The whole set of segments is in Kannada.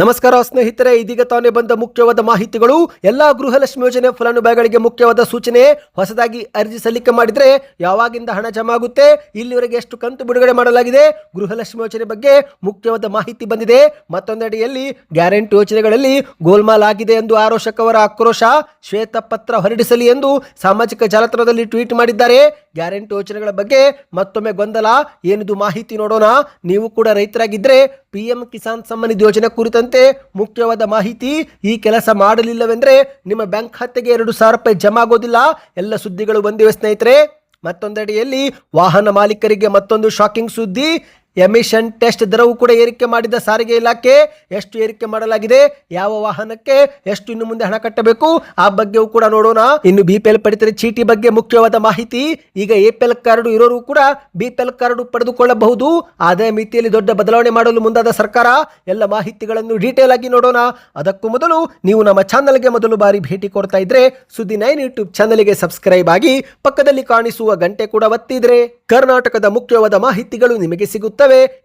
ನಮಸ್ಕಾರ ಸ್ನೇಹಿತರೆ, ಇದೀಗ ತಾನೇ ಬಂದ ಮುಖ್ಯವಾದ ಮಾಹಿತಿಗಳು. ಎಲ್ಲಾ ಗೃಹಲಕ್ಷ್ಮಿ ಯೋಜನೆ ಫಲಾನುಭವಿಗಳಿಗೆ ಮುಖ್ಯವಾದ ಸೂಚನೆ. ಹೊಸದಾಗಿ ಅರ್ಜಿ ಸಲ್ಲಿಕೆ ಮಾಡಿದ್ರೆ ಯಾವಾಗಿಂದ ಹಣ ಜಮಾ ಆಗುತ್ತೆ, ಇಲ್ಲಿವರೆಗೆ ಎಷ್ಟು ಕಂತು ಬಿಡುಗಡೆ ಮಾಡಲಾಗಿದೆ, ಗೃಹಲಕ್ಷ್ಮಿ ಯೋಜನೆ ಬಗ್ಗೆ ಮುಖ್ಯವಾದ ಮಾಹಿತಿ ಬಂದಿದೆ. ಮತ್ತೊಂದೆಡೆಯಲ್ಲಿ ಗ್ಯಾರಂಟಿ ಯೋಜನೆಗಳಲ್ಲಿ ಗೋಲ್ಮಾಲ್ ಆಗಿದೆ ಎಂದು ಆರೋಷಕವರ ಆಕ್ರೋಶ. ಶ್ವೇತಪತ್ರ ಹೊರಡಿಸಲಿ ಎಂದು ಸಾಮಾಜಿಕ ಜಾಲತಾಣದಲ್ಲಿ ಟ್ವೀಟ್ ಮಾಡಿದ್ದಾರೆ. ಗ್ಯಾರಂಟಿ ಯೋಜನೆಗಳ ಬಗ್ಗೆ ಮತ್ತೊಮ್ಮೆ ಗೊಂದಲ, ಏನಿದು ಮಾಹಿತಿ ನೋಡೋಣ. ನೀವು ಕೂಡ ರೈತರಾಗಿದ್ದರೆ PM ಕಿಸಾನ್ ಸಮ್ಮಾನ್ ನಿಧಿ ಯೋಜನೆ ಕುರಿತಂತೆ ಮುಖ್ಯವಾದ ಮಾಹಿತಿ. ಈ ಕೆಲಸ ಮಾಡಲಿಲ್ಲವೆಂದರೆ ನಿಮ್ಮ ಬ್ಯಾಂಕ್ ಖಾತೆಗೆ 2,000 ರೂಪಾಯಿ ಜಮಾ ಆಗೋದಿಲ್ಲ. ಎಲ್ಲ ಸುದ್ದಿಗಳು ಬಂದಿವೆ ಸ್ನೇಹಿತರೆ. ಮತ್ತೊಂದೆಡೆಯಲ್ಲಿ ವಾಹನ ಮಾಲೀಕರಿಗೆ ಮತ್ತೊಂದು ಶಾಕಿಂಗ್ ಸುದ್ದಿ. ಎಮಿಷನ್ ಟೆಸ್ಟ್ ದರವು ಕೂಡ ಏರಿಕೆ ಮಾಡಿದ ಸಾರಿಗೆ ಇಲಾಖೆ. ಎಷ್ಟು ಏರಿಕೆ ಮಾಡಲಾಗಿದೆ, ಯಾವ ವಾಹನಕ್ಕೆ ಎಷ್ಟು ಇನ್ನು ಮುಂದೆ ಹಣ ಕಟ್ಟಬೇಕು, ಆ ಬಗ್ಗೆಯೂ ಕೂಡ ನೋಡೋಣ. ಇನ್ನು BPL ಪಡಿತರ ಚೀಟಿ ಬಗ್ಗೆ ಮುಖ್ಯವಾದ ಮಾಹಿತಿ. ಈಗ APL ಕಾರ್ಡ್ ಇರೋರು ಕೂಡ BPL ಕಾರ್ಡ್ ಪಡೆದುಕೊಳ್ಳಬಹುದು. ಆದಾಯ ಮಿತಿಯಲ್ಲಿ ದೊಡ್ಡ ಬದಲಾವಣೆ ಮಾಡಲು ಮುಂದಾದ ಸರ್ಕಾರ. ಎಲ್ಲ ಮಾಹಿತಿಗಳನ್ನು ಡೀಟೇಲ್ ಆಗಿ ನೋಡೋಣ. ಅದಕ್ಕೂ ಮೊದಲು ನೀವು ನಮ್ಮ ಚಾನಲ್ಗೆ ಮೊದಲು ಬಾರಿ ಭೇಟಿ ಕೊಡ್ತಾ ಇದ್ರೆ ಸುದ್ದಿ 9 ಯೂಟ್ಯೂಬ್ ಚಾನಲ್ಗೆ ಸಬ್ಸ್ಕ್ರೈಬ್ ಆಗಿ ಪಕ್ಕದಲ್ಲಿ ಕಾಣಿಸುವ ಗಂಟೆ ಕೂಡ ಒತ್ತಿದ್ರೆ ಕರ್ನಾಟಕದ ಮುಖ್ಯವಾದ ಮಾಹಿತಿಗಳು ನಿಮಗೆ ಸಿಗುತ್ತವೆ.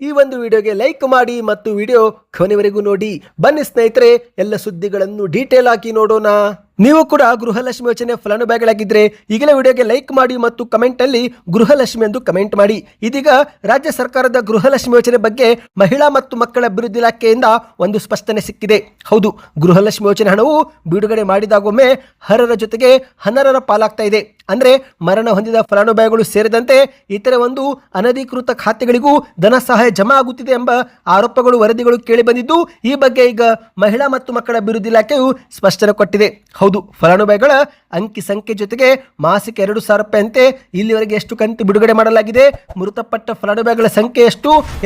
ಈ ಒಂದು ವಿಡಿಯೋಗೆ ಲೈಕ್ ಮಾಡಿ ಮತ್ತು ವಿಡಿಯೋ ಕೊನೆವರೆಗೂ ನೋಡಿ. ಬನ್ನಿ ಸ್ನೇಹಿತರೆ, ಎಲ್ಲ ಸುದ್ದಿಗಳನ್ನು ಡೀಟೇಲ್ ಆಗಿ ನೋಡೋಣ. ನೀವು ಕೂಡ ಗೃಹಲಕ್ಷ್ಮಿ ಯೋಜನೆ ಫಲಾನುಭವಿಗಳಾಗಿದ್ದರೆ ಈಗಲೇ ವಿಡಿಯೋಗೆ ಲೈಕ್ ಮಾಡಿ ಮತ್ತು ಕಮೆಂಟ್ ಅಲ್ಲಿ ಗೃಹಲಕ್ಷ್ಮಿ ಎಂದು ಕಮೆಂಟ್ ಮಾಡಿ. ಇದೀಗ ರಾಜ್ಯ ಸರ್ಕಾರದ ಗೃಹಲಕ್ಷ್ಮಿ ಯೋಜನೆ ಬಗ್ಗೆ ಮಹಿಳಾ ಮತ್ತು ಮಕ್ಕಳ ಅಭಿವೃದ್ಧಿ ಇಲಾಖೆಯಿಂದ ಒಂದು ಸ್ಪಷ್ಟನೆ ಸಿಕ್ಕಿದೆ. ಹೌದು, ಗೃಹಲಕ್ಷ್ಮಿ ಯೋಜನೆ ಹಣವು ಬಿಡುಗಡೆ ಮಾಡಿದಾಗೊಮ್ಮೆ ಹರರ ಜೊತೆಗೆ ಅನರ್ಹರ ಪಾಲಾಗ್ತಾ ಇದೆ. ಅಂದ್ರೆ ಮರಣ ಹೊಂದಿದ ಫಲಾನುಭವಿಗಳು ಸೇರಿದಂತೆ ಇತರೆ ಒಂದು ಅನಧಿಕೃತ ಖಾತೆಗಳಿಗೂ ಧನ ಸಹಾಯ ಜಮಾ ಆಗುತ್ತಿದೆ ಎಂಬ ಆರೋಪಗಳು, ವರದಿಗಳು ಕೇಳಿ ಬಂದಿದ್ದು, ಈ ಬಗ್ಗೆ ಈಗ ಮಹಿಳಾ ಮತ್ತು ಮಕ್ಕಳ ಅಭಿವೃದ್ಧಿ ಇಲಾಖೆಯು ಸ್ಪಷ್ಟನೆ ಕೊಟ್ಟಿದೆ. ಹೌದು, ಫಲಾನುಭವಿಗಳ ಅಂಕಿ ಸಂಖ್ಯೆ ಜೊತೆಗೆ ಮಾಸಿಕ 2,000 ರೂಪಾಯಿ ಅಂತೆ ಇಲ್ಲಿವರೆಗೆ ಎಷ್ಟು ಕಂತು ಬಿಡುಗಡೆ ಮಾಡಲಾಗಿದೆ, ಮೃತಪಟ್ಟ ಫಲಾನುಭವಿಗಳ ಸಂಖ್ಯೆ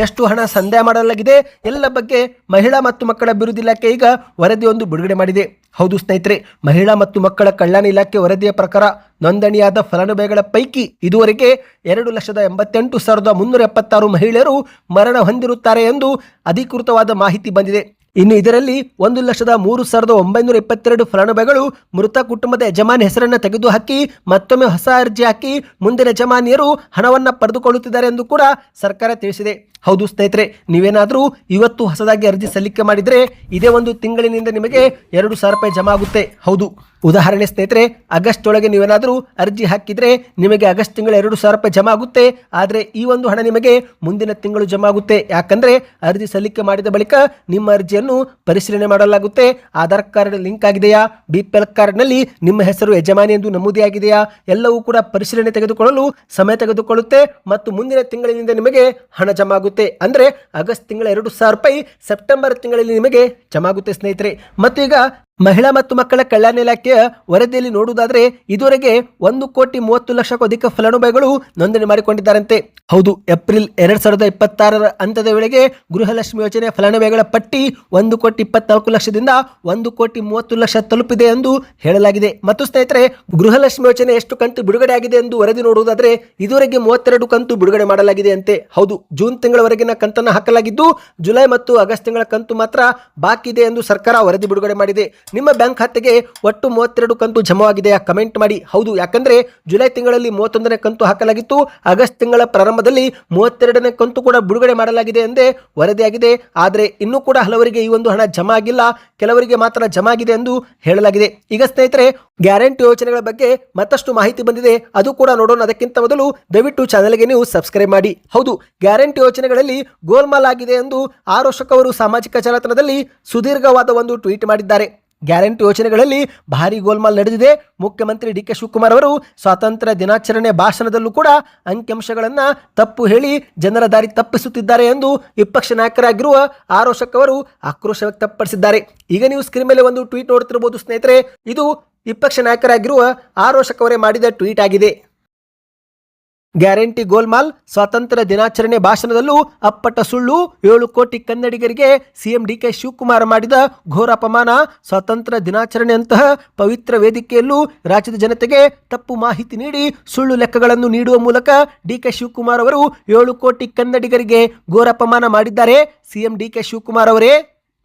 ಎಷ್ಟು ಹಣ ಸಂದಾಯ ಮಾಡಲಾಗಿದೆ, ಎಲ್ಲ ಬಗ್ಗೆ ಮಹಿಳಾ ಮತ್ತು ಮಕ್ಕಳ ಅಭಿವೃದ್ಧಿ ಇಲಾಖೆ ಈಗ ವರದಿಯೊಂದು ಬಿಡುಗಡೆ ಮಾಡಿದೆ. ಹೌದು ಸ್ನೇಹಿತರೆ, ಮಹಿಳಾ ಮತ್ತು ಮಕ್ಕಳ ಕಲ್ಯಾಣ ಇಲಾಖೆ ವರದಿಯ ಪ್ರಕಾರ ನೋಂದಣಿಯಾದ ಫಲಾನುಭವಿಗಳ ಪೈಕಿ ಇದುವರೆಗೆ 2,88,376 ಮಹಿಳೆಯರು ಮರಣ ಹೊಂದಿರುತ್ತಾರೆ ಎಂದು ಅಧಿಕೃತವಾದ ಮಾಹಿತಿ ಬಂದಿದೆ. ಇನ್ನು ಇದರಲ್ಲಿ 1,03,922 ಫಲಾನುಭವಿಗಳು ಮೃತ ಕುಟುಂಬದ ಯಜಮಾನಿ ಹೆಸರನ್ನು ತೆಗೆದುಹಾಕಿ ಮತ್ತೊಮ್ಮೆ ಹೊಸ ಅರ್ಜಿ ಹಾಕಿ ಮುಂದಿನ ಯಜಮಾನಿಯರು ಹಣವನ್ನು ಪಡೆದುಕೊಳ್ಳುತ್ತಿದ್ದಾರೆ ಎಂದು ಕೂಡ ಸರ್ಕಾರ ತಿಳಿಸಿದೆ. ಹೌದು ಸ್ನೇಹಿತರೆ, ನೀವೇನಾದರೂ ಇವತ್ತು ಹೊಸದಾಗಿ ಅರ್ಜಿ ಸಲ್ಲಿಕೆ ಮಾಡಿದರೆ ಇದೇ ಒಂದು ತಿಂಗಳಿನಿಂದ ನಿಮಗೆ 2,000 ರೂಪಾಯಿ ಜಮಾ ಆಗುತ್ತೆ. ಹೌದು, ಉದಾಹರಣೆ ಸ್ನೇಹಿತರೆ, ಆಗಸ್ಟ್ ಒಳಗೆ ನೀವೇನಾದರೂ ಅರ್ಜಿ ಹಾಕಿದರೆ ನಿಮಗೆ ಆಗಸ್ಟ್ ತಿಂಗಳ 2,000 ರೂಪಾಯಿ ಜಮಾ ಆಗುತ್ತೆ. ಆದರೆ ಈ ಒಂದು ಹಣ ನಿಮಗೆ ಮುಂದಿನ ತಿಂಗಳು ಜಮಾ ಆಗುತ್ತೆ. ಯಾಕಂದರೆ ಅರ್ಜಿ ಸಲ್ಲಿಕೆ ಮಾಡಿದ ಬಳಿಕ ನಿಮ್ಮ ಅರ್ಜಿಯನ್ನು ಪರಿಶೀಲನೆ ಮಾಡಲಾಗುತ್ತೆ. ಆಧಾರ್ ಕಾರ್ಡ್ ಲಿಂಕ್ ಆಗಿದೆಯಾ, BPL ಕಾರ್ಡ್ನಲ್ಲಿ ನಿಮ್ಮ ಹೆಸರು ಯಜಮಾನಿ ಎಂದು ನಮೂದಿಯಾಗಿದೆಯಾ, ಎಲ್ಲವೂ ಕೂಡ ಪರಿಶೀಲನೆ ತೆಗೆದುಕೊಳ್ಳಲು ಸಮಯ ತೆಗೆದುಕೊಳ್ಳುತ್ತೆ ಮತ್ತು ಮುಂದಿನ ತಿಂಗಳಿನಿಂದ ನಿಮಗೆ ಹಣ ಜಮಾ ಆಗುತ್ತೆ. ಅಂದ್ರೆ ಆಗಸ್ಟ್ ತಿಂಗಳ 2,000 ರೂಪಾಯಿ ಸೆಪ್ಟೆಂಬರ್ ತಿಂಗಳಲ್ಲಿ ನಿಮಗೆ ಜಮಾ ಆಗುತ್ತೆ ಸ್ನೇಹಿತರೆ. ಮತ್ತು ಈಗ ಮಹಿಳಾ ಮತ್ತು ಮಕ್ಕಳ ಕಲ್ಯಾಣ ಇಲಾಖೆಯ ವರದಿಯಲ್ಲಿ ನೋಡುವುದಾದ್ರೆ ಇದುವರೆಗೆ 1,30,00,000ಕ್ಕೂ ಅಧಿಕ ಫಲಾನುಭವಿಗಳು ನೋಂದಣಿ ಮಾಡಿಕೊಂಡಿದ್ದಾರಂತೆ. ಹೌದು, ಏಪ್ರಿಲ್ 2026 ಅಂತ್ಯದ ವೇಳೆಗೆ ಗೃಹಲಕ್ಷ್ಮಿ ಯೋಜನೆ ಫಲಾನುಭವಿಗಳ ಪಟ್ಟಿ 1,24,00,000ದಿಂದ 1,30,00,000 ತಲುಪಿದೆ ಎಂದು ಹೇಳಲಾಗಿದೆ. ಮತ್ತು ಸ್ನೇಹಿತರೆ, ಗೃಹಲಕ್ಷ್ಮಿ ಯೋಜನೆ ಎಷ್ಟು ಕಂತು ಬಿಡುಗಡೆ ಆಗಿದೆ ಎಂದು ವರದಿ ನೋಡುವುದಾದ್ರೆ ಇದುವರೆಗೆ 32 ಕಂತು ಬಿಡುಗಡೆ ಮಾಡಲಾಗಿದೆ ಅಂತೆ. ಹೌದು, ಜೂನ್ ತಿಂಗಳವರೆಗಿನ ಕಂತನ್ನು ಹಾಕಲಾಗಿದ್ದು ಜುಲೈ ಮತ್ತು ಆಗಸ್ಟ್ ತಿಂಗಳ ಕಂತು ಮಾತ್ರ ಬಾಕಿ ಇದೆ ಎಂದು ಸರ್ಕಾರ ವರದಿ ಬಿಡುಗಡೆ ಮಾಡಿದೆ. ನಿಮ್ಮ ಬ್ಯಾಂಕ್ ಖಾತೆಗೆ ಒಟ್ಟು 32 ಕಂತು ಜಮಾವಾಗಿದೆಯಾ, ಕಮೆಂಟ್ ಮಾಡಿ. ಹೌದು, ಯಾಕಂದ್ರೆ ಜುಲೈ ತಿಂಗಳಲ್ಲಿ 31ನೇ ಕಂತು ಹಾಕಲಾಗಿತ್ತು. ಆಗಸ್ಟ್ ತಿಂಗಳ ಪ್ರಾರಂಭದಲ್ಲಿ 32ನೇ ಕಂತು ಕೂಡ ಬಿಡುಗಡೆ ಮಾಡಲಾಗಿದೆ ಎಂದೇ ವರದಿಯಾಗಿದೆ. ಆದರೆ ಇನ್ನೂ ಕೂಡ ಹಲವರಿಗೆ ಈ ಒಂದು ಹಣ ಜಮಾ ಆಗಿಲ್ಲ, ಕೆಲವರಿಗೆ ಮಾತ್ರ ಜಮಾ ಆಗಿದೆ ಎಂದು ಹೇಳಲಾಗಿದೆ. ಈಗ ಸ್ನೇಹಿತರೆ, ಗ್ಯಾರಂಟಿ ಯೋಜನೆಗಳ ಬಗ್ಗೆ ಮತ್ತಷ್ಟು ಮಾಹಿತಿ ಬಂದಿದೆ, ಅದು ಕೂಡ ನೋಡೋಣ. ಅದಕ್ಕಿಂತ ಮೊದಲು ದಯವಿಟ್ಟು ಚಾನೆಲ್ಗೆ ನೀವು ಸಬ್ಸ್ಕ್ರೈಬ್ ಮಾಡಿ. ಹೌದು, ಗ್ಯಾರಂಟಿ ಯೋಜನೆಗಳಲ್ಲಿ ಗೋಲ್ಮಾಲ್ ಆಗಿದೆ ಎಂದು ಆರೋಷಕವರು ಸಾಮಾಜಿಕ ಜಾಲತಾಣದಲ್ಲಿ ಸುದೀರ್ಘವಾದ ಒಂದು ಟ್ವೀಟ್ ಮಾಡಿದ್ದಾರೆ. ಗ್ಯಾರಂಟಿ ಯೋಜನೆಗಳಲ್ಲಿ ಭಾರಿ ಗೋಲ್ಮಾಲ್ ನಡೆದಿದೆ. ಮುಖ್ಯಮಂತ್ರಿ DK ಶಿವಕುಮಾರ್ ಅವರು ಸ್ವಾತಂತ್ರ್ಯ ದಿನಾಚರಣೆ ಭಾಷಣದಲ್ಲೂ ಕೂಡ ಅಂಕಿಅಂಶಗಳನ್ನು ತಪ್ಪು ಹೇಳಿ ಜನರ ದಾರಿ ತಪ್ಪಿಸುತ್ತಿದ್ದಾರೆ ಎಂದು ವಿಪಕ್ಷ ನಾಯಕರಾಗಿರುವ ಆರೋಷಕ್ ಅವರು ಆಕ್ರೋಶ ವ್ಯಕ್ತಪಡಿಸಿದ್ದಾರೆ. ಈಗ ನೀವು ಸ್ಕ್ರೀನ್ ಮೇಲೆ ಒಂದು ಟ್ವೀಟ್ ನೋಡ್ತಿರಬಹುದು ಸ್ನೇಹಿತರೆ. ಇದು ವಿಪಕ್ಷ ನಾಯಕರಾಗಿರುವ ಆರೋಷಕ್ ಅವರೇ ಮಾಡಿದ ಟ್ವೀಟ್ ಆಗಿದೆ. ಗ್ಯಾರಂಟಿ ಗೋಲ್ಮಾಲ್, ಸ್ವಾತಂತ್ರ್ಯ ದಿನಾಚರಣೆ ಭಾಷಣದಲ್ಲೂ ಅಪ್ಪಟ ಸುಳ್ಳು, 7 ಕೋಟಿ ಕನ್ನಡಿಗರಿಗೆ CM DK ಶಿವಕುಮಾರ್ ಮಾಡಿದ ಘೋರ ಅಪಮಾನ, ಸ್ವಾತಂತ್ರ್ಯ ದಿನಾಚರಣೆಯಂತಹ ಪವಿತ್ರ ವೇದಿಕೆಯಲ್ಲೂ ರಾಜ್ಯದ ಜನತೆಗೆ ತಪ್ಪು ಮಾಹಿತಿ ನೀಡಿ ಸುಳ್ಳು ಲೆಕ್ಕಗಳನ್ನು ನೀಡುವ ಮೂಲಕ DK ಶಿವಕುಮಾರ್ ಅವರು 7 ಕೋಟಿ ಕನ್ನಡಿಗರಿಗೆ ಘೋರ ಅಪಮಾನ ಮಾಡಿದ್ದಾರೆ. CM DK ಶಿವಕುಮಾರ್ ಅವರೇ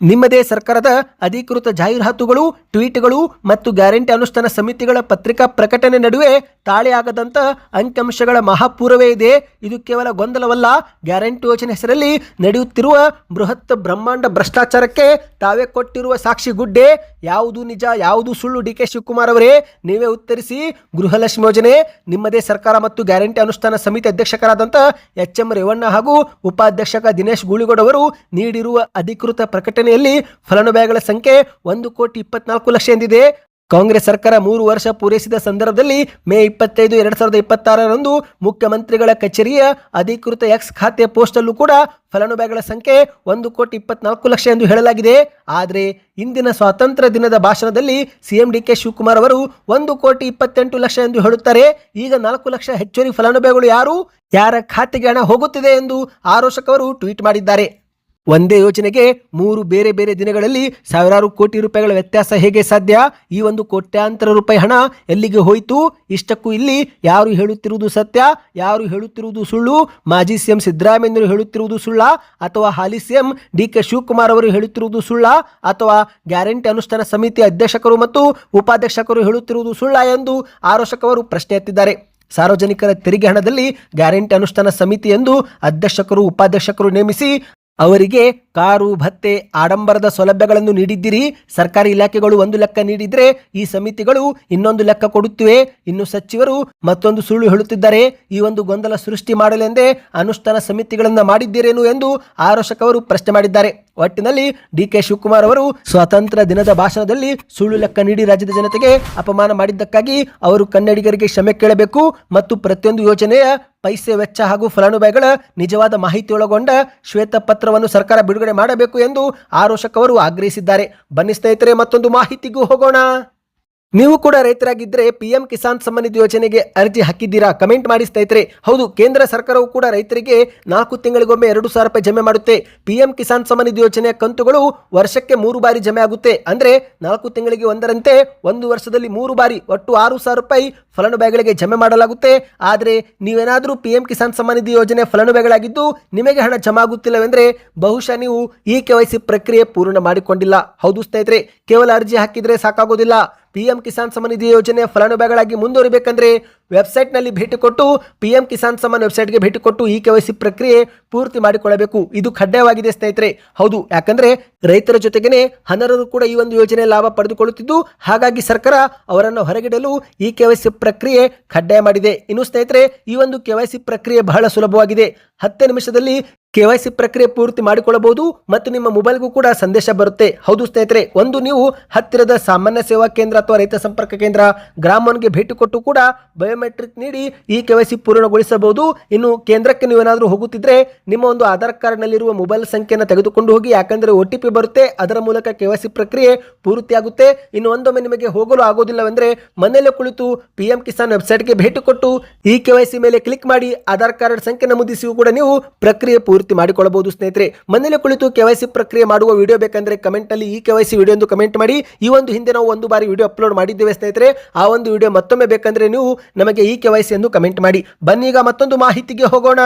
ನಿಮ್ಮದೇ ಸರ್ಕಾರದ ಅಧಿಕೃತ ಜಾಹೀರಾತುಗಳು, ಟ್ವೀಟ್ಗಳು ಮತ್ತು ಗ್ಯಾರಂಟಿ ಅನುಷ್ಠಾನ ಸಮಿತಿಗಳ ಪತ್ರಿಕಾ ಪ್ರಕಟಣೆ ನಡುವೆ ತಾಳೆಯಾಗದಂತ ಅಂಕಿಅಂಶಗಳ ಮಹಾಪೂರವೇ ಇದೆ. ಇದು ಕೇವಲ ಗೊಂದಲವಲ್ಲ, ಗ್ಯಾರಂಟಿ ಯೋಜನೆ ಹೆಸರಲ್ಲಿ ನಡೆಯುತ್ತಿರುವ ಬೃಹತ್ ಬ್ರಹ್ಮಾಂಡ ಭ್ರಷ್ಟಾಚಾರಕ್ಕೆ ತಾವೇ ಕೊಟ್ಟಿರುವ ಸಾಕ್ಷಿ ಗುಡ್ಡೆ. ಯಾವುದು ನಿಜ, ಯಾವುದು ಸುಳ್ಳು? ಡಿ ಕೆ ಶಿವಕುಮಾರ್ ಅವರೇ, ನೀವೇ ಉತ್ತರಿಸಿ. ಗೃಹಲಕ್ಷ್ಮಿ ಯೋಜನೆ, ನಿಮ್ಮದೇ ಸರ್ಕಾರ ಮತ್ತು ಗ್ಯಾರಂಟಿ ಅನುಷ್ಠಾನ ಸಮಿತಿ ಅಧ್ಯಕ್ಷರಾದಂಥ ಎಚ್.ಎಂ. ರೇವಣ್ಣ ಹಾಗೂ ಉಪಾಧ್ಯಕ್ಷಕ ದಿನೇಶ್ ಗೂಳಿಗೌಡ ಅವರು ನೀಡಿರುವ ಅಧಿಕೃತ ಪ್ರಕಟಣೆಯಲ್ಲಿ ಫಲಾನುಭವಿಗಳ ಸಂಖ್ಯೆ 1,24,00,000 ಎಂದಿದೆ. ಕಾಂಗ್ರೆಸ್ ಸರ್ಕಾರ 3 ವರ್ಷ ಪೂರೈಸಿದ ಸಂದರ್ಭದಲ್ಲಿ ಮೇ 25, 2026ರಂದು ಮುಖ್ಯಮಂತ್ರಿಗಳ ಕಚೇರಿಯ ಅಧಿಕೃತ ಎಕ್ಸ್ ಖಾತೆ ಪೋಸ್ಟಲ್ಲೂ ಕೂಡ ಫಲಾನುಭವಿಗಳ ಸಂಖ್ಯೆ 1,24,00,000 ಎಂದು ಹೇಳಲಾಗಿದೆ. ಆದರೆ ಇಂದಿನ ಸ್ವಾತಂತ್ರ್ಯ ದಿನದ ಭಾಷಣದಲ್ಲಿ ಸಿಎಂ ಡಿ ಕೆ ಶಿವಕುಮಾರ್ ಅವರು 1,28,00,000 ಎಂದು ಹೇಳುತ್ತಾರೆ. ಈಗ 4 ಲಕ್ಷ ಹೆಚ್ಚುವರಿ ಫಲಾನುಭವಿಗಳು ಯಾರು, ಯಾರ ಖಾತೆಗೆ ಹಣ ಹೋಗುತ್ತಿದೆ ಎಂದು ಆರೋಶಕ್ ಅವರು ಟ್ವೀಟ್ ಮಾಡಿದ್ದಾರೆ. ಒಂದೇ ಯೋಜನೆಗೆ 3 ಬೇರೆ ಬೇರೆ ದಿನಗಳಲ್ಲಿ ಸಾವಿರಾರು ಕೋಟಿ ರೂಪಾಯಿಗಳ ವ್ಯತ್ಯಾಸ ಹೇಗೆ ಸಾಧ್ಯ? ಈ ಒಂದು ಕೋಟ್ಯಾಂತರ ರೂಪಾಯಿ ಹಣ ಎಲ್ಲಿಗೆ ಹೋಯಿತು? ಇಷ್ಟಕ್ಕೂ ಇಲ್ಲಿ ಯಾರು ಹೇಳುತ್ತಿರುವುದು ಸತ್ಯ, ಯಾರು ಹೇಳುತ್ತಿರುವುದು ಸುಳ್ಳು? ಮಾಜಿ ಸಿಎಂ ಸಿದ್ದರಾಮಯ್ಯನವರು ಹೇಳುತ್ತಿರುವುದು ಸುಳ್ಳ, ಅಥವಾ ಹಾಲಿ ಸಿಎಂ ಡಿ ಕೆ ಶಿವಕುಮಾರ್ ಅವರು ಹೇಳುತ್ತಿರುವುದು ಸುಳ್ಳ, ಅಥವಾ ಗ್ಯಾರಂಟಿ ಅನುಷ್ಠಾನ ಸಮಿತಿ ಅಧ್ಯಕ್ಷರು ಮತ್ತು ಉಪಾಧ್ಯಕ್ಷರು ಹೇಳುತ್ತಿರುವುದು ಸುಳ್ಳ ಎಂದು ಆರೋಶಕ್ ಅವರು ಪ್ರಶ್ನೆ ಎತ್ತಿದ್ದಾರೆ. ಸಾರ್ವಜನಿಕರ ತೆರಿಗೆ ಹಣದಲ್ಲಿ ಗ್ಯಾರಂಟಿ ಅನುಷ್ಠಾನ ಸಮಿತಿ ಎಂದು ಅಧ್ಯಕ್ಷರು ಉಪಾಧ್ಯಕ್ಷರು ನೇಮಿಸಿ ಅವರಿಗೆ ಕಾರು, ಭತ್ತೆ, ಆಡಂಬರದ ಸೌಲಭ್ಯಗಳನ್ನು ನೀಡಿದ್ದೀರಿ. ಸರ್ಕಾರಿ ಇಲಾಖೆಗಳು ಒಂದು ಲೆಕ್ಕ ನೀಡಿದ್ರೆ ಈ ಸಮಿತಿಗಳು ಇನ್ನೊಂದು ಲೆಕ್ಕ ಕೊಡುತ್ತಿವೆ. ಇನ್ನು ಸಚಿವರು ಮತ್ತೊಂದು ಸುಳ್ಳು ಹೇಳುತ್ತಿದ್ದಾರೆ. ಈ ಒಂದು ಗೊಂದಲ ಸೃಷ್ಟಿ ಮಾಡಲೆಂದೇ ಅನುಷ್ಠಾನ ಸಮಿತಿಗಳನ್ನು ಮಾಡಿದ್ದೀರೇನು ಎಂದು ಆರೋಶಕ್ ಅವರು ಪ್ರಶ್ನೆ ಮಾಡಿದ್ದಾರೆ. ಒಟ್ಟಿನಲ್ಲಿ ಡಿ ಕೆ ಶಿವಕುಮಾರ್ ಅವರು ಸ್ವಾತಂತ್ರ್ಯ ದಿನದ ಭಾಷಣದಲ್ಲಿ ಸುಳ್ಳು ಲೆಕ್ಕ ನೀಡಿ ರಾಜ್ಯದ ಜನತೆಗೆ ಅಪಮಾನ ಮಾಡಿದ್ದಕ್ಕಾಗಿ ಅವರು ಕನ್ನಡಿಗರಿಗೆ ಕ್ಷಮೆ ಕೇಳಬೇಕು ಮತ್ತು ಪ್ರತಿಯೊಂದು ಯೋಜನೆಯ ಪೈಸೆ ವೆಚ್ಚ ಹಾಗೂ ಫಲಾನುಭವಿಗಳ ನಿಜವಾದ ಮಾಹಿತಿ ಒಳಗೊಂಡ ಶ್ವೇತಪತ್ರವನ್ನು ಸರ್ಕಾರ ಬಿಡುಗಡೆ ಮಾಡಬೇಕು ಎಂದು ಆರೋಶಕ್ ಅವರು ಆಗ್ರಹಿಸಿದ್ದಾರೆ. ಬನ್ನಿ ಸ್ನೇಹಿತರೆ, ಮತ್ತೊಂದು ಮಾಹಿತಿಗೂ ಹೋಗೋಣ. ನೀವು ಕೂಡ ರೈತರಾಗಿದ್ದರೆ ಪಿಎಂ ಕಿಸಾನ್ ಸಮ್ಮಾನ್ ನಿಧಿ ಯೋಜನೆಗೆ ಅರ್ಜಿ ಹಾಕಿದ್ದೀರಾ? ಕಮೆಂಟ್ ಮಾಡಿ ಸ್ನೇಹಿತರೆ. ಹೌದು, ಕೇಂದ್ರ ಸರ್ಕಾರವು ಕೂಡ ರೈತರಿಗೆ 4 ತಿಂಗಳಿಗೊಮ್ಮೆ 2,000 ರೂಪಾಯಿ ಜಮೆ ಮಾಡುತ್ತೆ. ಪಿಎಂ ಕಿಸಾನ್ ಸಮ್ಮಾನ್ ನಿಧಿ ಯೋಜನೆಯ ಕಂತುಗಳು ವರ್ಷಕ್ಕೆ 3 ಬಾರಿ ಜಮೆ ಆಗುತ್ತೆ. ಅಂದ್ರೆ 4 ತಿಂಗಳಿಗೆ ಒಂದರಂತೆ 1 ವರ್ಷದಲ್ಲಿ 3 ಬಾರಿ ಒಟ್ಟು 6,000 ರೂಪಾಯಿ ಫಲಾನುಭವಿಗಳಿಗೆ ಜಮೆ ಮಾಡಲಾಗುತ್ತೆ. ಆದರೆ ನೀವೇನಾದರೂ ಪಿಎಂ ಕಿಸಾನ್ ಸಮ್ಮಾನ್ ನಿಧಿ ಯೋಜನೆ ಫಲಾನುಭವಿಗಳಾಗಿದ್ದು ನಿಮಗೆ ಹಣ ಜಮಾ ಆಗುತ್ತಿಲ್ಲವೆಂದ್ರೆ ಬಹುಶಃ ನೀವು ಈ KYC ಪ್ರಕ್ರಿಯೆ ಪೂರ್ಣ ಮಾಡಿಕೊಂಡಿಲ್ಲ. ಹೌದು ಸ್ನೇಹಿತರೆ, ಕೇವಲ ಅರ್ಜಿ ಹಾಕಿದ್ರೆ ಸಾಕಾಗೋದಿಲ್ಲ. ಪಿಎಂ ಕಿಸಾನ್ ಸಮ್ಮಾನ್ ನಿಧಿ ಯೋಜನೆಯ ಫಲಾನುಭವಿಗಳಾಗಿ ಮುಂದುವರಿಬೇಕಂದ್ರೆ ವೆಬ್ಸೈಟ್ನಲ್ಲಿ ಭೇಟಿ ಕೊಟ್ಟು ಪಿಎಂ ಕಿಸಾನ್ ಸಮ್ಮಾನ್ ವೆಬ್ಸೈಟ್ಗೆ ಭೇಟಿ ಕೊಟ್ಟು ಈ KYC ಪ್ರಕ್ರಿಯೆ ಪೂರ್ತಿ ಮಾಡಿಕೊಳ್ಳಬೇಕು. ಇದು ಕಡ್ಡಾಯವಾಗಿದೆ ಸ್ನೇಹಿತರೆ. ಹೌದು, ಯಾಕಂದ್ರೆ ರೈತರ ಜೊತೆಗೇನೆ ಅನರ್ಹರು ಕೂಡ ಈ ಒಂದು ಯೋಜನೆ ಲಾಭ ಪಡೆದುಕೊಳ್ಳುತ್ತಿದ್ದು, ಹಾಗಾಗಿ ಸರ್ಕಾರ ಅವರನ್ನು ಹೊರಗಿಡಲು ಈ KYC ಪ್ರಕ್ರಿಯೆ ಕಡ್ಡಾಯ ಮಾಡಿದೆ. ಇನ್ನು ಸ್ನೇಹಿತರೆ, ಈ ಒಂದು KYC ಪ್ರಕ್ರಿಯೆ ಬಹಳ ಸುಲಭವಾಗಿದೆ. 10 ನಿಮಿಷದಲ್ಲಿ KYC ಪ್ರಕ್ರಿಯೆ ಪೂರ್ತಿ ಮಾಡಿಕೊಳ್ಳಬಹುದು ಮತ್ತು ನಿಮ್ಮ ಮೊಬೈಲ್ಗೂ ಕೂಡ ಸಂದೇಶ ಬರುತ್ತೆ. ಹೌದು ಸ್ನೇಹಿತರೆ, ಒಂದು ನೀವು ಹತ್ತಿರದ ಸಾಮಾನ್ಯ ಸೇವಾ ಕೇಂದ್ರ ಅಥವಾ ರೈತ ಸಂಪರ್ಕ ಕೇಂದ್ರ ಗ್ರಾಮಕ್ಕೆ ಭೇಟಿ ಕೊಟ್ಟು ಕೂಡ ಬಯೋಮೆಟ್ರಿಕ್ ನೀಡಿ ಈ KYC ಪೂರ್ಣಗೊಳಿಸಬಹುದು. ಇನ್ನು ಕೇಂದ್ರಕ್ಕೆ ನೀವೇನಾದರೂ ಹೋಗುತ್ತಿದ್ರೆ ನಿಮ್ಮ ಒಂದು ಆಧಾರ್ ಕಾರ್ಡ್ನಲ್ಲಿರುವ ಮೊಬೈಲ್ ಸಂಖ್ಯೆಯನ್ನು ತೆಗೆದುಕೊಂಡು ಹೋಗಿ, ಯಾಕಂದರೆ OTP ಬರುತ್ತೆ, ಅದರ ಮೂಲಕ KYC ಪ್ರಕ್ರಿಯೆ ಪೂರ್ತಿಯಾಗುತ್ತೆ. ಇನ್ನು ಒಂದೊಮ್ಮೆ ನಿಮಗೆ ಹೋಗಲು ಆಗೋದಿಲ್ಲವೆಂದರೆ ಮನೆಯಲ್ಲೇ ಕುಳಿತು ಪಿಎಂ ಕಿಸಾನ್ ವೆಬ್ಸೈಟ್ಗೆ ಭೇಟಿ ಕೊಟ್ಟು ಈ KYC ಮೇಲೆ ಕ್ಲಿಕ್ ಮಾಡಿ ಆಧಾರ್ ಕಾರ್ಡ್ ಸಂಖ್ಯೆ ನಮೂದಿಸಿಯೂ ಕೂಡ ನೀವು ಪ್ರಕ್ರಿಯೆ ಪೂರ್ತಿ ಮಾಡಿಕೊಳ್ಳಬಹುದು. ಸ್ನೇಹಿತರೆ, ಮನೆಯಲ್ಲೇ ಕುಳಿತು KYC ಪ್ರಕ್ರಿಯೆ ಮಾಡುವ ವಿಡಿಯೋ ಬೇಕಂದ್ರೆ ಕಮೆಂಟ್ ನಲ್ಲಿ ಈ KYC ವಿಡಿಯೋ ಎಂದು ಕಮೆಂಟ್ ಮಾಡಿ. ಈ ಒಂದು ಹಿಂದೆ ನಾವು 1 ಬಾರಿ ವಿಡಿಯೋ ಅಪ್ಲೋಡ್ ಮಾಡಿದ್ದೇವೆ ಸ್ನೇಹಿತರೆ. ಆ ಒಂದು ವಿಡಿಯೋ ಮತ್ತೊಮ್ಮೆ ಬೇಕಂದ್ರೆ ನೀವು ನಮಗೆ ಈ KYC ಎಂದು ಕಮೆಂಟ್ ಮಾಡಿ. ಬನ್ನಿ ಈಗ ಮತ್ತೊಂದು ಮಾಹಿತಿಗೆ ಹೋಗೋಣ.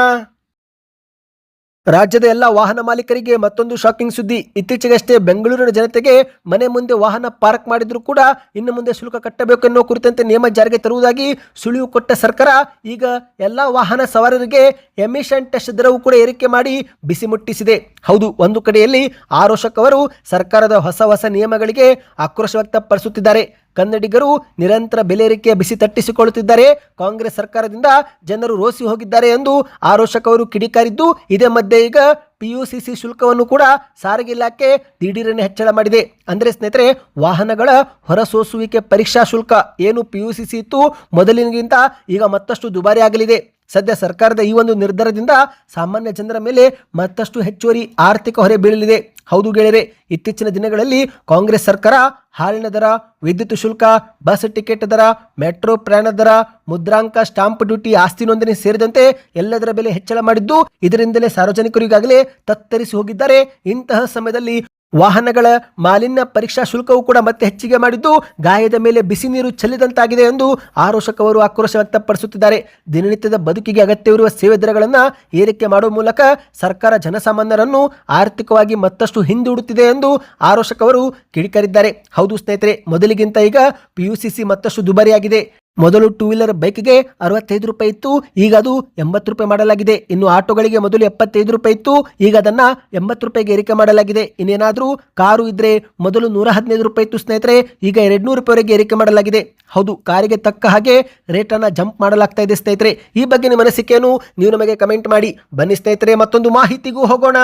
ರಾಜ್ಯದ ಎಲ್ಲ ವಾಹನ ಮಾಲೀಕರಿಗೆ ಮತ್ತೊಂದು ಶಾಕಿಂಗ್ ಸುದ್ದಿ. ಇತ್ತೀಚೆಗಷ್ಟೇ ಬೆಂಗಳೂರಿನ ಜನತೆಗೆ ಮನೆ ಮುಂದೆ ವಾಹನ ಪಾರ್ಕ್ ಮಾಡಿದ್ರು ಕೂಡ ಇನ್ನು ಮುಂದೆ ಶುಲ್ಕ ಕಟ್ಟಬೇಕು ಎನ್ನುವ ಕುರಿತಂತೆ ನಿಯಮ ಜಾರಿಗೆ ತರುವುದಾಗಿ ಸುಳಿವು ಕೊಟ್ಟ ಸರ್ಕಾರ ಈಗ ಎಲ್ಲ ವಾಹನ ಸವಾರರಿಗೆ ಎಮಿಷನ್ ಟೆಸ್ಟ್ ದರವು ಕೂಡ ಏರಿಕೆ ಮಾಡಿ ಬಿಸಿ ಮುಟ್ಟಿಸಿದೆ. ಹೌದು, ಒಂದು ಕಡೆಯಲ್ಲಿ ಆರೋಶಕ್ ಅವರು ಸರ್ಕಾರದ ಹೊಸ ನಿಯಮಗಳಿಗೆ ಆಕ್ರೋಶ ವ್ಯಕ್ತಪಡಿಸುತ್ತಿದ್ದಾರೆ. ಕನ್ನಡಿಗರು ನಿರಂತರ ಬೆಲೆ ಏರಿಕೆಯ ಬಿಸಿ ತಟ್ಟಿಸಿಕೊಳ್ಳುತ್ತಿದ್ದಾರೆ. ಕಾಂಗ್ರೆಸ್ ಸರ್ಕಾರದಿಂದ ಜನರು ರೋಸಿ ಹೋಗಿದ್ದಾರೆ ಎಂದು ಆರೋಶಕ್ ಅವರು ಕಿಡಿಕಾರಿದ್ದು, ಇದೇ ಮಧ್ಯೆ ಈಗ PUCC ಶುಲ್ಕವನ್ನು ಕೂಡ ಸಾರಿಗೆ ಇಲಾಖೆ ದಿಢೀರನೆ ಹೆಚ್ಚಳ ಮಾಡಿದೆ. ಅಂದರೆ ಸ್ನೇಹಿತರೆ, ವಾಹನಗಳ ಹೊರಸೂಸುವಿಕೆ ಪರೀಕ್ಷಾ ಶುಲ್ಕ ಏನು PUCC ಇತ್ತು ಮೊದಲಿನಗಿಂತ ಈಗ ಮತ್ತಷ್ಟು ದುಬಾರಿ ಆಗಲಿದೆ. ಸದ್ಯ ಸರ್ಕಾರದ ಈ ಒಂದು ನಿರ್ಧಾರದಿಂದ ಸಾಮಾನ್ಯ ಜನರ ಮೇಲೆ ಮತ್ತಷ್ಟು ಹೆಚ್ಚುವರಿ ಆರ್ಥಿಕ ಹೊರೆ ಬೀಳಲಿದೆ. ಹೌದು ಗೆಳೆಯರೆ, ಇತ್ತೀಚಿನ ದಿನಗಳಲ್ಲಿ ಕಾಂಗ್ರೆಸ್ ಸರ್ಕಾರ ಹಾಲಿನ ದರ, ವಿದ್ಯುತ್ ಶುಲ್ಕ, ಬಸ್ ಟಿಕೆಟ್ ದರ, ಮೆಟ್ರೋ ಪ್ರಯಾಣ ದರ, ಮುದ್ರಾಂಕ, ಸ್ಟಾಂಪ್ ಡ್ಯೂಟಿ, ಆಸ್ತಿ ನೋಂದಣಿ ಸೇರಿದಂತೆ ಎಲ್ಲದರ ಬೆಲೆ ಹೆಚ್ಚಳ ಮಾಡಿದ್ದು, ಇದರಿಂದಲೇ ಸಾರ್ವಜನಿಕರು ಈಗಾಗಲೇ ತತ್ತರಿಸಿ ಹೋಗಿದ್ದಾರೆ. ಇಂತಹ ಸಮಯದಲ್ಲಿ ವಾಹನಗಳ ಮಾಲಿನ್ಯ ಪರೀಕ್ಷಾ ಶುಲ್ಕವೂ ಕೂಡ ಮತ್ತೆ ಹೆಚ್ಚಿಗೆ ಮಾಡಿದ್ದು ಗಾಯದ ಮೇಲೆ ಬಿಸಿ ನೀರು ಚೆಲ್ಲಿದಂತಾಗಿದೆ ಎಂದು ಆರೋಷಕವರು ಆಕ್ರೋಶ ವ್ಯಕ್ತಪಡಿಸುತ್ತಿದ್ದಾರೆ. ದಿನನಿತ್ಯದ ಬದುಕಿಗೆ ಅಗತ್ಯವಿರುವ ಸೇವೆ ದರಗಳನ್ನು ಏರಿಕೆ ಮಾಡುವ ಮೂಲಕ ಸರ್ಕಾರ ಜನಸಾಮಾನ್ಯರನ್ನು ಆರ್ಥಿಕವಾಗಿ ಮತ್ತಷ್ಟು ಹಿಂದೂಡುತ್ತಿದೆ ಎಂದು ಆರೋಷಕವರು ಕಿಡಿಕಾರಿದ್ದಾರೆ. ಹೌದು ಸ್ನೇಹಿತರೆ, ಮೊದಲಿಗಿಂತ ಈಗ PUCC ಮತ್ತಷ್ಟು ದುಬಾರಿಯಾಗಿದೆ. ಮೊದಲು ಟೂ ವೀಲರ್ ಬೈಕ್ಗೆ 65 ರೂಪಾಯಿ ಇತ್ತು, ಈಗ ಅದು 80 ರೂಪಾಯಿ ಮಾಡಲಾಗಿದೆ. ಇನ್ನು ಆಟೋಗಳಿಗೆ ಮೊದಲು 75 ರೂಪಾಯಿ ಇತ್ತು, ಈಗ ಅದನ್ನ 80 ರೂಪಾಯಿಗೆ ಏರಿಕೆ ಮಾಡಲಾಗಿದೆ. ಇನ್ನೇನಾದ್ರೂ ಕಾರು ಇದ್ರೆ ಮೊದಲು 115 ರೂಪಾಯಿ ಇತ್ತು ಸ್ನೇಹಿತರೆ, ಈಗ 200 ರೂಪಾಯಿವರೆಗೆ ಏರಿಕೆ ಮಾಡಲಾಗಿದೆ. ಹೌದು, ಕಾರಿಗೆ ತಕ್ಕ ಹಾಗೆ ರೇಟ್ ಅನ್ನ ಜಂಪ್ ಮಾಡಲಾಗ್ತಾ ಇದೆ ಸ್ನೇಹಿತರೆ. ಈ ಬಗ್ಗೆ ನಿಮ್ಮ ಅನಿಸಿಕೆಯನ್ನು ನೀವು ನಮಗೆ ಕಮೆಂಟ್ ಮಾಡಿ. ಬನ್ನಿ ಸ್ನೇಹಿತರೆ, ಮತ್ತೊಂದು ಮಾಹಿತಿಗೂ ಹೋಗೋಣ.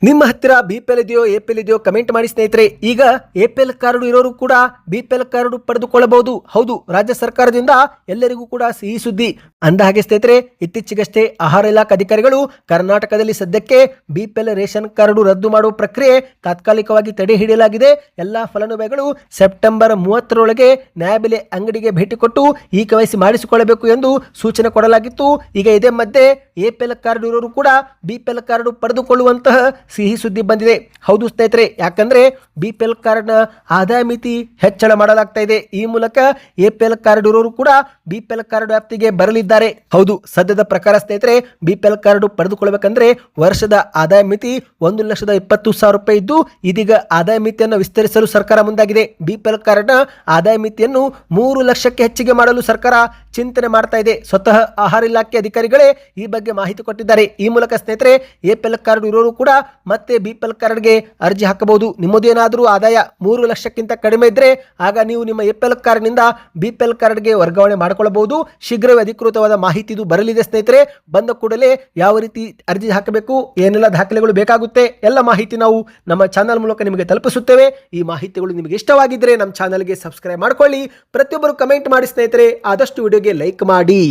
ನಿಮ್ಮ ಹತ್ತಿರ BPL ಇದೆಯೋ APL ಇದೆಯೋ ಕಮೆಂಟ್ ಮಾಡಿ ಸ್ನೇಹಿತರೆ. ಈಗ APL ಕಾರ್ಡು ಇರೋರು ಕೂಡ BPL ಕಾರ್ಡು ಪಡೆದುಕೊಳ್ಳಬಹುದು. ಹೌದು, ರಾಜ್ಯ ಸರ್ಕಾರದಿಂದ ಎಲ್ಲರಿಗೂ ಕೂಡ ಸಿಹಿ ಸುದ್ದಿ. ಅಂದಹಾಗೆ ಸ್ನೇಹಿತರೆ, ಇತ್ತೀಚೆಗಷ್ಟೇ ಆಹಾರ ಇಲಾಖೆ ಅಧಿಕಾರಿಗಳು ಕರ್ನಾಟಕದಲ್ಲಿ ಸದ್ಯಕ್ಕೆ BPL ರೇಷನ್ ಕಾರ್ಡು ರದ್ದು ಮಾಡುವ ಪ್ರಕ್ರಿಯೆ ತಾತ್ಕಾಲಿಕವಾಗಿ ತಡೆ ಹಿಡಿಯಲಾಗಿದೆ. ಎಲ್ಲಾ ಫಲಾನುಭವಿಗಳು ಸೆಪ್ಟೆಂಬರ್ 30ರೊಳಗೆ ನ್ಯಾಯಬೆಲೆ ಅಂಗಡಿಗೆ ಭೇಟಿ ಕೊಟ್ಟು ಈ KYC ಮಾಡಿಸಿಕೊಳ್ಳಬೇಕು ಎಂದು ಸೂಚನೆ ಕೊಡಲಾಗಿತ್ತು. ಈಗ ಇದೇ ಮಧ್ಯೆ APL ಕಾರ್ಡು ಇರೋರು ಕೂಡ BPL ಕಾರ್ಡು ಪಡೆದುಕೊಳ್ಳುವಂತಹ ಸಿಹಿ ಸುದ್ದಿ ಬಂದಿದೆ. ಹೌದು ಸ್ನೇಹಿತರೆ, ಯಾಕಂದ್ರೆ BPL ಕಾರ್ಡ್ನ ಆದಾಯ ಮಿತಿ ಹೆಚ್ಚಳ ಮಾಡಲಾಗ್ತಾ ಇದೆ. ಈ ಮೂಲಕ APL ಕಾರ್ಡ್ ಇರೋರು ಕೂಡ BPL ಕಾರ್ಡ್ ವ್ಯಾಪ್ತಿಗೆ ಬರಲಿದ್ದಾರೆ. ಹೌದು, ಸದ್ಯದ ಪ್ರಕಾರ ಸ್ನೇಹಿತರೆ, BPL ಕಾರ್ಡ್ ಪಡೆದುಕೊಳ್ಳಬೇಕಂದ್ರೆ ವರ್ಷದ ಆದಾಯ ಮಿತಿ 1,20,000 ರೂಪಾಯಿ ಇದ್ದು, ಇದೀಗ ಆದಾಯ ಮಿತಿಯನ್ನು ವಿಸ್ತರಿಸಲು ಸರ್ಕಾರ ಮುಂದಾಗಿದೆ. BPL ಕಾರ್ಡ್ನ ಆದಾಯ ಮಿತಿಯನ್ನು 3 ಲಕ್ಷಕ್ಕೆ ಹೆಚ್ಚಿಗೆ ಮಾಡಲು ಸರ್ಕಾರ ಚಿಂತನೆ ಮಾಡ್ತಾ ಇದೆ. ಸ್ವತಃ ಆಹಾರ ಇಲಾಖೆ ಅಧಿಕಾರಿಗಳೇ ಈ ಬಗ್ಗೆ ಮಾಹಿತಿ ಕೊಟ್ಟಿದ್ದಾರೆ. ಈ ಮೂಲಕ ಸ್ನೇಹಿತರೆ, APL ಕಾರ್ಡ್ ಇರೋರು ಕೂಡ ಮತ್ತೆ BPL ಕಾರ್ಡ್ಗೆ ಅರ್ಜಿ ಹಾಕಬಹುದು. ನಿಮ್ಮದೇನಾದರೂ ಆದಾಯ 3 ಲಕ್ಷಕ್ಕಿಂತ ಕಡಿಮೆ ಇದ್ರೆ ಆಗ ನೀವು ನಿಮ್ಮ APL ಕಾರ್ಡ್ನಿಂದ BPL ಕಾರ್ಡ್ಗೆ ವರ್ಗಾವಣೆ ಮಾಡಿಕೊಳ್ಳಬಹುದು. ಶೀಘ್ರವೇ ಅಧಿಕೃತವಾದ ಮಾಹಿತಿ ಇದು ಬರಲಿದೆ ಸ್ನೇಹಿತರೆ. ಬಂದ ಕೂಡಲೇ ಯಾವ ರೀತಿ ಅರ್ಜಿ ಹಾಕಬೇಕು, ಏನೆಲ್ಲ ದಾಖಲೆಗಳು ಬೇಕಾಗುತ್ತೆ, ಎಲ್ಲ ಮಾಹಿತಿ ನಾವು ನಮ್ಮ ಚಾನಲ್ ಮೂಲಕ ನಿಮಗೆ ತಲುಪಿಸುತ್ತೇವೆ. ಈ ಮಾಹಿತಿಗಳು ನಿಮಗೆ ಇಷ್ಟವಾಗಿದ್ದರೆ ನಮ್ಮ ಚಾನಲ್ಗೆ ಸಬ್ಸ್ಕ್ರೈಬ್ ಮಾಡ್ಕೊಳ್ಳಿ. ಪ್ರತಿಯೊಬ್ಬರು ಕಮೆಂಟ್ ಮಾಡಿ ಸ್ನೇಹಿತರೆ, ಆದಷ್ಟು ವಿಡಿಯೋಗೆ ಲೈಕ್ ಮಾಡಿ.